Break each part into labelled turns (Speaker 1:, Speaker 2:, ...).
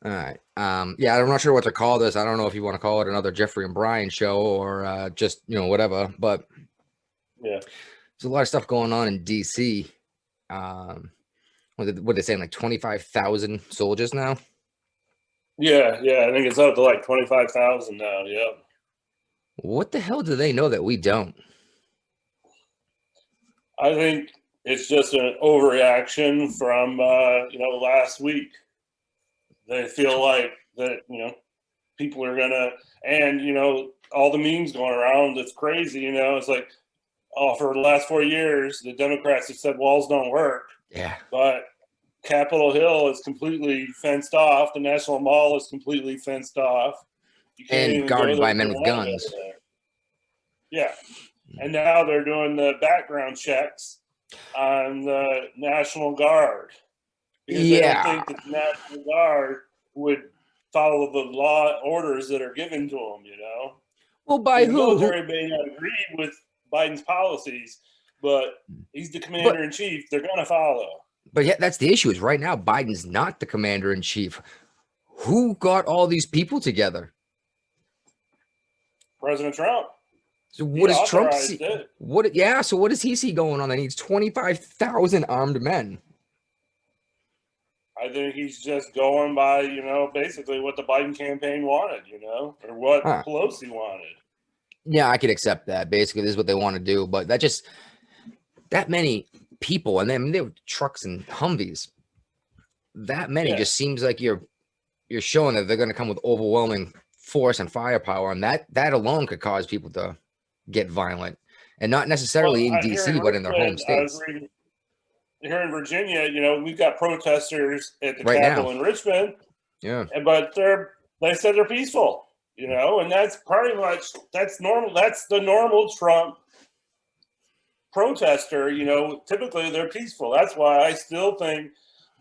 Speaker 1: All right. Yeah, I'm not sure what to call this. I don't know if you want to call it another Jeffrey and Brian show or just, whatever. But
Speaker 2: Yeah.
Speaker 1: there's a lot of stuff going on in DC. What are they saying? Like 25,000 soldiers now?
Speaker 2: Yeah, yeah. I think it's up to like 25,000 now. Yeah.
Speaker 1: What the hell do they know that we don't?
Speaker 2: I think it's just an overreaction from last week. They feel like that people are gonna, and all the memes going around. It's crazy. It's like, oh, for the last 4 years, the Democrats have said walls don't work,
Speaker 1: Yeah.
Speaker 2: but Capitol Hill is completely fenced off. The National Mall is completely fenced off. You can't
Speaker 1: And
Speaker 2: even go
Speaker 1: guarded
Speaker 2: there
Speaker 1: by
Speaker 2: with
Speaker 1: men
Speaker 2: your
Speaker 1: with
Speaker 2: line
Speaker 1: guns.
Speaker 2: over there. Yeah, and now they're doing the background checks on the National Guard because they don't
Speaker 1: Yeah.
Speaker 2: think that the National Guard would follow the law orders that are given to them.
Speaker 1: Well, by
Speaker 2: Because the
Speaker 1: who?
Speaker 2: military may not agree with Biden's policies, but he's the
Speaker 1: But
Speaker 2: commander in chief. They're going to follow.
Speaker 1: but yeah, that's the issue. Is right now Biden's not the commander in chief. Who got all these people together?
Speaker 2: President Trump,
Speaker 1: So what
Speaker 2: he
Speaker 1: does Trump
Speaker 2: authorized
Speaker 1: see?
Speaker 2: it.
Speaker 1: What? Yeah. So what does he see going on? That needs 25,000 armed men.
Speaker 2: I think he's just going by, basically what the Biden campaign wanted, or what
Speaker 1: Huh.
Speaker 2: Pelosi wanted.
Speaker 1: Yeah, I could accept that. Basically, this is what they want to do, but that many people, and then they were trucks and Humvees. That many
Speaker 2: Yeah.
Speaker 1: just seems like you're showing that they're going to come with overwhelming force and firepower, and that alone could cause people to get violent, and not
Speaker 2: Well,
Speaker 1: necessarily in
Speaker 2: here in
Speaker 1: DC, but in their home
Speaker 2: Richmond, I was
Speaker 1: states
Speaker 2: reading here in Virginia, we've got protesters at the
Speaker 1: right now.
Speaker 2: Capitol in Richmond,
Speaker 1: Yeah.
Speaker 2: but they said they're peaceful, and that's pretty much that's normal. That's the normal Trump protester. Typically they're peaceful. That's why I still think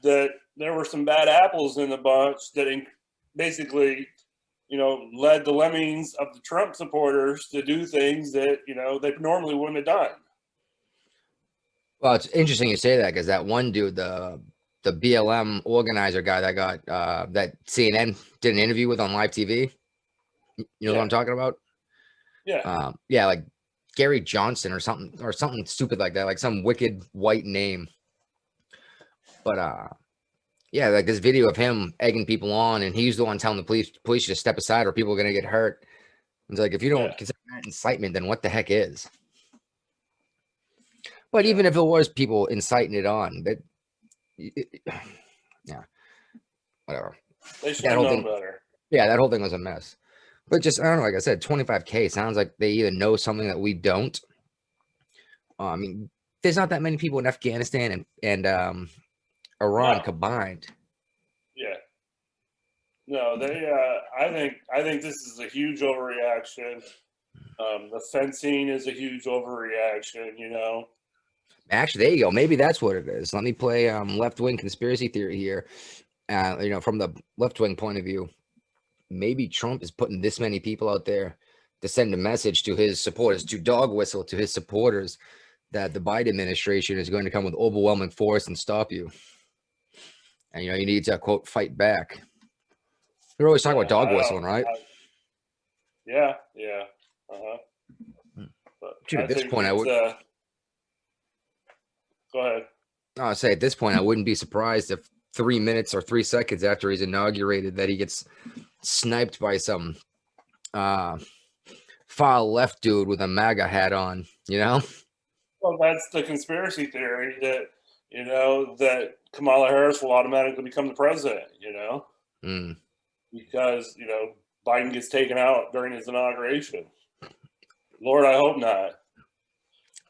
Speaker 2: that there were some bad apples in the bunch that basically, led the lemmings of the Trump supporters to do things that they normally wouldn't have done.
Speaker 1: Well, it's interesting you say that because that one dude, the BLM organizer guy that got that CNN did an interview with on live TV. You know what
Speaker 2: Yeah,
Speaker 1: I'm talking about?
Speaker 2: yeah.
Speaker 1: Yeah, like Gary Johnson or something stupid like that, like some wicked white name. But yeah, like this video of him egging people on, and he's the one telling the police to step aside or people are gonna get hurt. It's like if you don't
Speaker 2: Yeah,
Speaker 1: consider that incitement, then what the heck is? But
Speaker 2: yeah.
Speaker 1: even if it was people inciting it on, yeah, whatever.
Speaker 2: They should
Speaker 1: That
Speaker 2: have
Speaker 1: whole
Speaker 2: known
Speaker 1: thing,
Speaker 2: better.
Speaker 1: yeah, that whole thing was a mess. But just I don't know, like I said, 25K sounds like they either know something that we don't. I mean, there's not that many people in Afghanistan and Iran
Speaker 2: No,
Speaker 1: combined.
Speaker 2: yeah, no. I think this is a huge overreaction. The fencing is a huge overreaction.
Speaker 1: Actually, there you go. Maybe that's what it is. Let me play left wing conspiracy theory here. From the left wing point of view, maybe Trump is putting this many people out there to send a message to his supporters, to dog whistle to his supporters that the Biden administration is going to come with overwhelming force and stop you. And you need to quote fight back. They're always talking
Speaker 2: Yeah,
Speaker 1: about dog
Speaker 2: I don't.
Speaker 1: whistling, right?
Speaker 2: Yeah, yeah. Uh-huh. But
Speaker 1: Dude,
Speaker 2: I
Speaker 1: at this
Speaker 2: think
Speaker 1: point, I
Speaker 2: it's.
Speaker 1: would.
Speaker 2: Go ahead.
Speaker 1: I'll say at this point, I wouldn't be surprised if 3 minutes or 3 seconds after he's inaugurated that he gets sniped by some uh, far left dude with a MAGA hat on.
Speaker 2: Well, that's the conspiracy theory that that Kamala Harris will automatically become the president.
Speaker 1: Mm.
Speaker 2: Because Biden gets taken out during his inauguration. Lord, I hope not.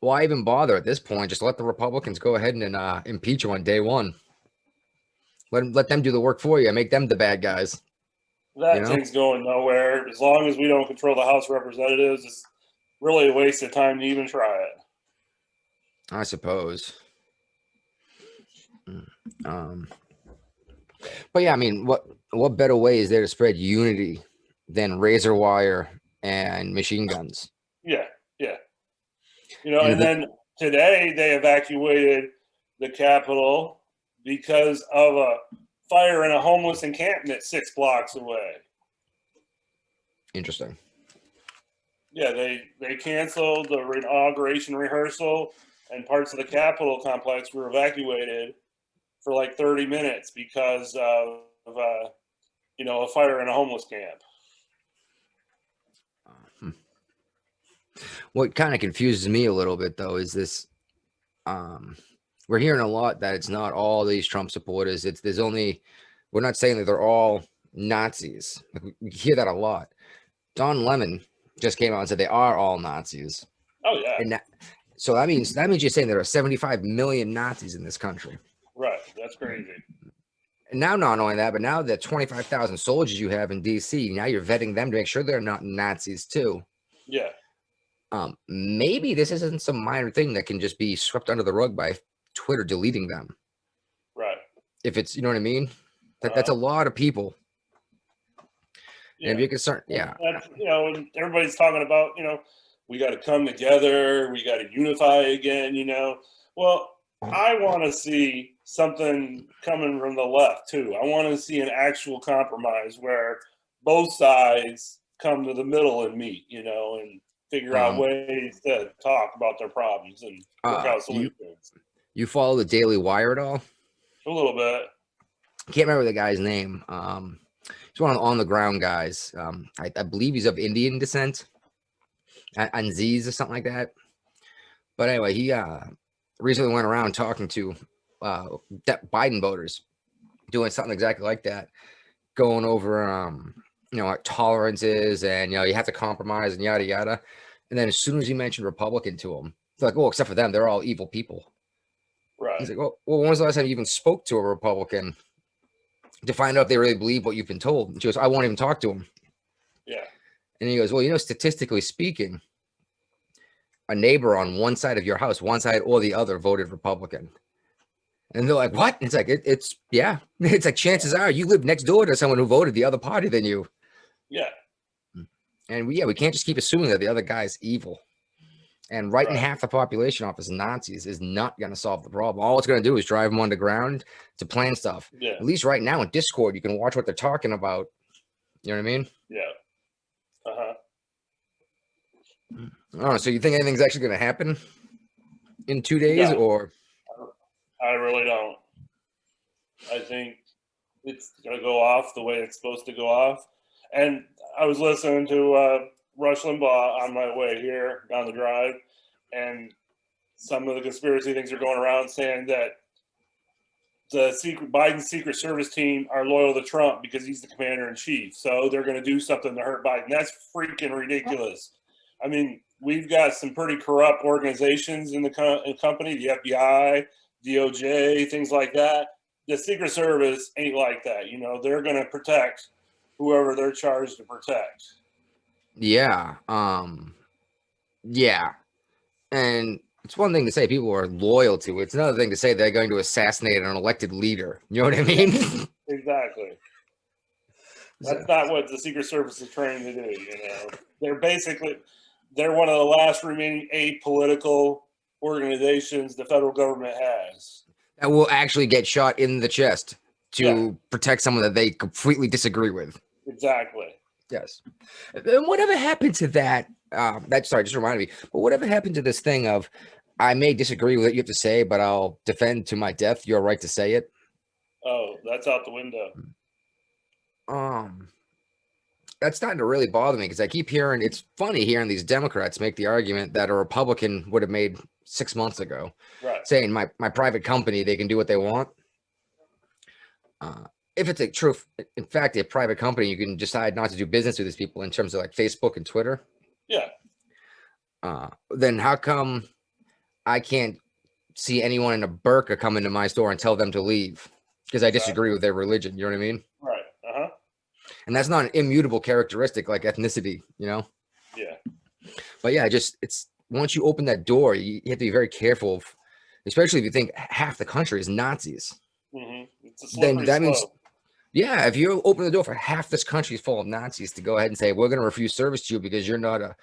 Speaker 1: Why even bother at this point? Just let the Republicans go ahead and impeach him on day one. Let them do the work for you. Make them the bad guys. You
Speaker 2: That
Speaker 1: know,
Speaker 2: thing's going nowhere. As long as we don't control the House of Representatives, it's really a waste of time to even try it.
Speaker 1: I suppose. Um, but yeah, I mean, what better way is there to spread unity than razor wire and machine guns?
Speaker 2: Yeah, yeah.
Speaker 1: And
Speaker 2: And then today they evacuated the Capitol because of a fire in a homeless encampment 6 blocks away.
Speaker 1: Interesting.
Speaker 2: Yeah, they canceled the inauguration rehearsal, and parts of the Capitol complex were evacuated for like 30 minutes because of a fire in a homeless camp.
Speaker 1: What kind of confuses me a little bit though is this. We're hearing a lot that it's not all these Trump supporters. We're not saying that they're all Nazis. We hear that a lot. Don Lemon just came out and said they are all Nazis.
Speaker 2: Oh yeah.
Speaker 1: And so that means you're saying there are 75 million Nazis in this country.
Speaker 2: Right. That's crazy.
Speaker 1: And now not only that, but now the 25,000 soldiers you have in DC, now you're vetting them to make sure they're not Nazis too.
Speaker 2: Yeah.
Speaker 1: Maybe this isn't some minor thing that can just be swept under the rug by Twitter deleting them.
Speaker 2: Right.
Speaker 1: If it's, you know what I mean? That's a lot of people.
Speaker 2: Yeah.
Speaker 1: And if you're concerned, yeah.
Speaker 2: That's, and everybody's talking about, we got to come together, we got to unify again, Well, I want to see something coming from the left too. I want to see an actual compromise where both sides come to the middle and meet, and figure out ways to talk about their problems and work out solutions.
Speaker 1: You follow the Daily Wire at all?
Speaker 2: A little bit.
Speaker 1: I can't remember the guy's name. He's one of the on the ground guys. I believe he's of Indian descent, Aziz or something like that. But anyway, he recently went around talking to Biden voters, doing something exactly like that, going over like tolerances and you have to compromise and yada yada. And then as soon as he mentioned Republican to him, they're like, "Oh, except for them, they're all evil people."
Speaker 2: Right.
Speaker 1: He's like, "Well, when was the last time you even spoke to a Republican to find out if they really believe what you've been told?" And she goes, "I won't even talk to him."
Speaker 2: Yeah.
Speaker 1: And he goes, "Well, statistically speaking, a neighbor on one side of your house, one side or the other, voted Republican." And they're like, "What?" It's like, it's like chances are you live next door to someone who voted the other party than you.
Speaker 2: Yeah.
Speaker 1: And we can't just keep assuming that the other guy's evil. And writing half the population off as Nazis is not going to solve the problem. All it's going to do is drive them underground to plan stuff.
Speaker 2: Yeah.
Speaker 1: At least right now in Discord, you can watch what they're talking about. You know what I mean?
Speaker 2: Yeah. Uh-huh.
Speaker 1: I don't know. So you think anything's actually going to happen in 2 days, or?
Speaker 2: I really don't. I think it's going to go off the way it's supposed to go off. And I was listening to Rush Limbaugh on my way here down the drive, and some of the conspiracy things are going around saying that Biden's Secret Service team are loyal to Trump because he's the commander in chief. So they're going to do something to hurt Biden. That's freaking ridiculous. I mean, we've got some pretty corrupt organizations in the company, the FBI, DOJ, things like that. The Secret Service ain't like that. They're going to protect whoever they're charged to protect.
Speaker 1: Yeah. Yeah. And it's one thing to say people are loyal to. It's another thing to say they're going to assassinate an elected leader. You know what I mean?
Speaker 2: Exactly. That's not what the Secret Service is trained to do. They're one of the last remaining apolitical organizations the federal government has.
Speaker 1: That will actually get shot in the chest to protect someone that they completely disagree with.
Speaker 2: Exactly.
Speaker 1: Yes. And whatever happened to that? Just reminded me. But whatever happened to this thing of, I may disagree with what you have to say, but I'll defend to my death your right to say it?
Speaker 2: Oh, that's out the window.
Speaker 1: That's starting to really bother me because I keep hearing, it's funny hearing these Democrats make the argument that a Republican would have made 6 months ago, saying my private company, they can do what they want. If it's in fact, a private company, you can decide not to do business with these people in terms of like Facebook and Twitter.
Speaker 2: Yeah.
Speaker 1: Then how come I can't see anyone in a burqa come into my store and tell them to leave because I disagree with their religion? You know what I mean?
Speaker 2: Right. Uh-huh.
Speaker 1: And that's not an immutable characteristic like ethnicity,
Speaker 2: Yeah.
Speaker 1: But yeah, it's once you open that door, you have to be very careful, especially if you think half the country is Nazis.
Speaker 2: Mm-hmm. It's a
Speaker 1: then that
Speaker 2: slope.
Speaker 1: means, if you open the door for half this country is full of Nazis to go ahead and say, we're going to refuse service to you because you're not a,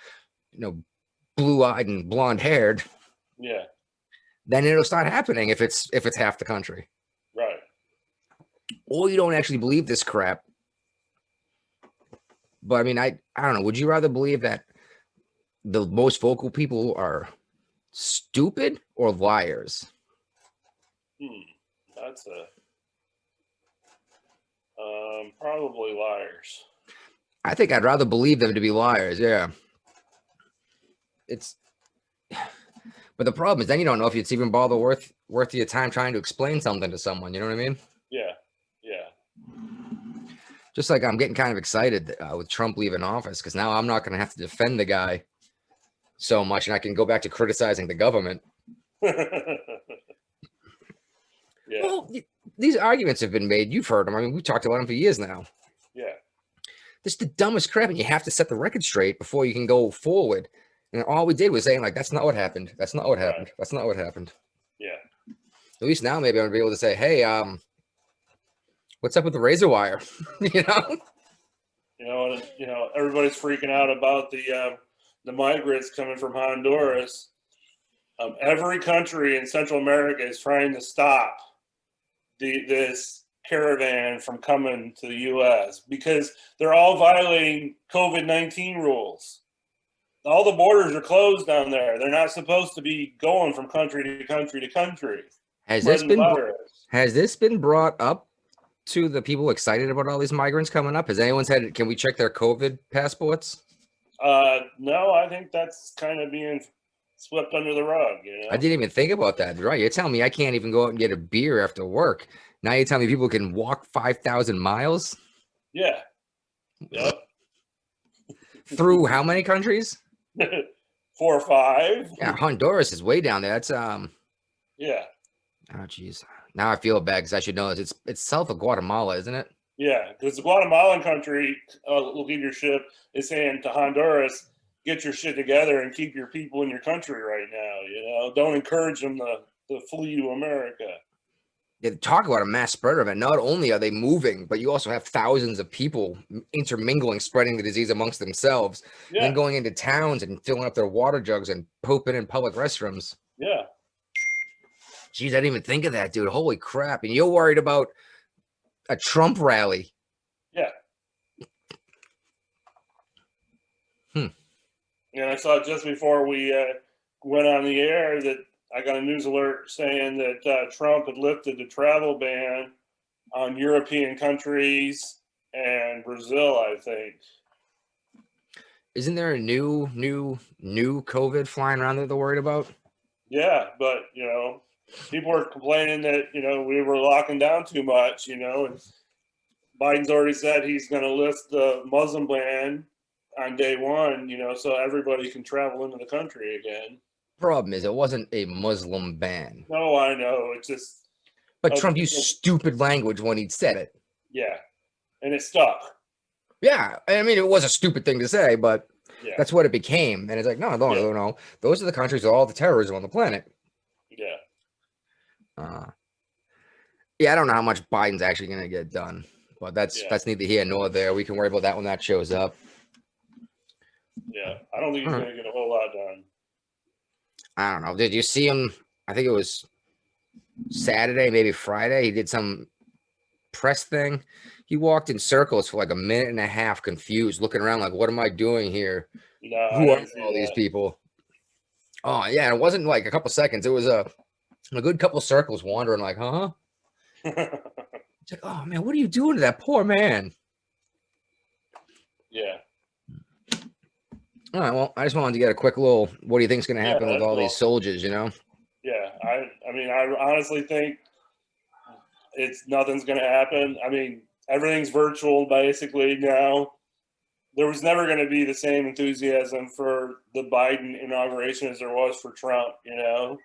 Speaker 1: blue-eyed and blonde-haired.
Speaker 2: Yeah.
Speaker 1: Then it'll start happening if it's half the country.
Speaker 2: Right.
Speaker 1: or you don't actually believe this crap. But I mean, I don't know. Would you rather believe that the most vocal people are stupid or liars?
Speaker 2: That's a probably liars.
Speaker 1: I think I'd rather believe them to be liars. Yeah. It's, but the problem is then you don't know if it's even bother worth your time trying to explain something to someone. You know what I mean?
Speaker 2: Yeah, yeah,
Speaker 1: Just like I'm getting kind of excited with Trump leaving office because now I'm not going to have to defend the guy so much, and I can go back to criticizing the government.
Speaker 2: yeah.
Speaker 1: Well, these arguments have been made. You've heard them. I mean, we've talked about them for years now.
Speaker 2: Yeah.
Speaker 1: This is the dumbest crap, and you have to set the record straight before you can go forward. And all we did was saying, like, that's not what happened. That's not what happened. That's not what happened.
Speaker 2: Yeah.
Speaker 1: At least now maybe I'm gonna be able to say, hey, what's up with the razor wire? You know?
Speaker 2: Everybody's freaking out about the migrants coming from Honduras. Every country in Central America is trying to stop this caravan from coming to the U.S. because they're all violating COVID-19 rules. All the borders are closed down there. They're not supposed to be going from country to country to country.
Speaker 1: Has this been brought up to the people excited about all these migrants coming up? Has anyone said, can we check their COVID passports?
Speaker 2: No, I think that's kind of being swept under the rug.
Speaker 1: I didn't even think about that. Right. You're telling me I can't even go out and get a beer after work. Now you're telling me people can walk 5,000 miles?
Speaker 2: Yeah. Yep.
Speaker 1: Through how many countries?
Speaker 2: 4 or 5.
Speaker 1: Yeah, Honduras is way down there. That's
Speaker 2: Yeah.
Speaker 1: Oh geez. Now I feel bad because I should know this. It's south of Guatemala, isn't it?
Speaker 2: Yeah, because the Guatemalan country leadership is saying to Honduras, get your shit together and keep your people in your country right now. Don't encourage them to flee to America.
Speaker 1: Yeah, talk about a mass spread event. Not only are they moving, but you also have thousands of people intermingling, spreading the disease amongst themselves, and then going into towns and filling up their water jugs and pooping in public restrooms.
Speaker 2: Yeah.
Speaker 1: Jeez, I didn't even think of that, dude. Holy crap. And you're worried about a Trump rally.
Speaker 2: Yeah. And I saw just before we went on the air that I got a news alert saying that Trump had lifted the travel ban on European countries and Brazil, I think.
Speaker 1: Isn't there a new COVID flying around that they're worried about?
Speaker 2: Yeah, but people are complaining that we were locking down too much. And Biden's already said he's going to lift the Muslim ban on day one. So everybody can travel into the country again.
Speaker 1: Problem is, it wasn't a Muslim ban.
Speaker 2: No, I know. It's just.
Speaker 1: But Trump used stupid language when he said it.
Speaker 2: Yeah, and it stuck.
Speaker 1: Yeah, I mean, it was a stupid thing to say, but that's what it became. And it's like, no. Those are the countries with all the terrorism on the planet.
Speaker 2: Yeah.
Speaker 1: Yeah, I don't know how much Biden's actually going to get done, but that's neither here nor there. We can worry about that when that shows up.
Speaker 2: Yeah, I don't think he's going to get a whole lot done.
Speaker 1: I don't know. Did you see him? I think it was Saturday, maybe Friday. He did some press thing. He walked in circles for like a minute and a half, confused, looking around like, what am I doing here?
Speaker 2: No,
Speaker 1: who are all these people? Oh, yeah. It wasn't like a couple seconds. It was a good couple circles wandering like, huh? It's like, oh, man, what are you doing to that poor man?
Speaker 2: Yeah.
Speaker 1: All right, well, I just wanted to get a quick little, what do you think is going to happen with all these soldiers,
Speaker 2: Yeah, I mean, I honestly think nothing's going to happen. I mean, everything's virtual basically now. There was never going to be the same enthusiasm for the Biden inauguration as there was for Trump,
Speaker 1: I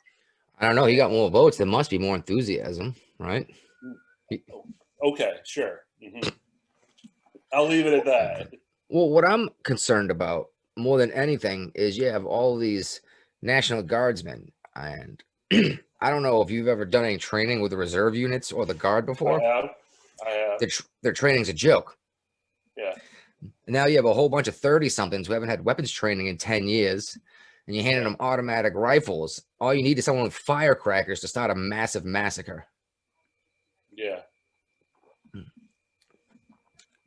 Speaker 1: don't know. He got more votes. There must be more enthusiasm, right?
Speaker 2: Okay, sure. Mm-hmm. I'll leave it at that.
Speaker 1: Well, what I'm concerned about more than anything is you have all these National Guardsmen, and I don't know if you've ever done any training with the reserve units or the Guard before.
Speaker 2: I have.
Speaker 1: Their training's a joke.
Speaker 2: Yeah.
Speaker 1: And now you have a whole bunch of 30-somethings who haven't had weapons training in 10 years, and you're handing them automatic rifles. All you need is someone with firecrackers to start a massive massacre.
Speaker 2: Yeah.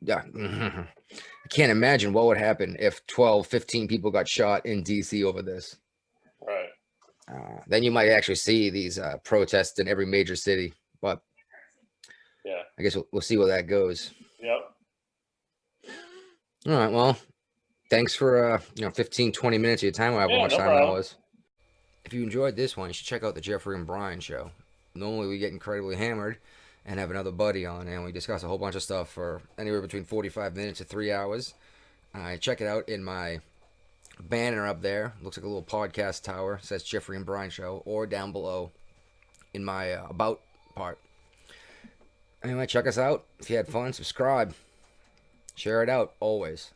Speaker 1: Yeah. I can't imagine what would happen if 12, 15 people got shot in DC over this.
Speaker 2: Right.
Speaker 1: Then you might actually see these protests in every major city. But
Speaker 2: Yeah.
Speaker 1: I guess we'll see where that goes.
Speaker 2: Yep.
Speaker 1: All right. Well, thanks for 15, 20 minutes of your time. However
Speaker 2: Yeah,
Speaker 1: much
Speaker 2: no
Speaker 1: time that
Speaker 2: problem.
Speaker 1: was. If you enjoyed this one, you should check out the Jeffrey and Brian show. Normally we get incredibly hammered and have another buddy on, and we discuss a whole bunch of stuff for anywhere between 45 minutes to 3 hours. Check it out in my banner up there. Looks like a little podcast tower. It says Jeffrey and Brian show, or down below in my about part. Anyway, check us out. If you had fun, subscribe. Share it out always.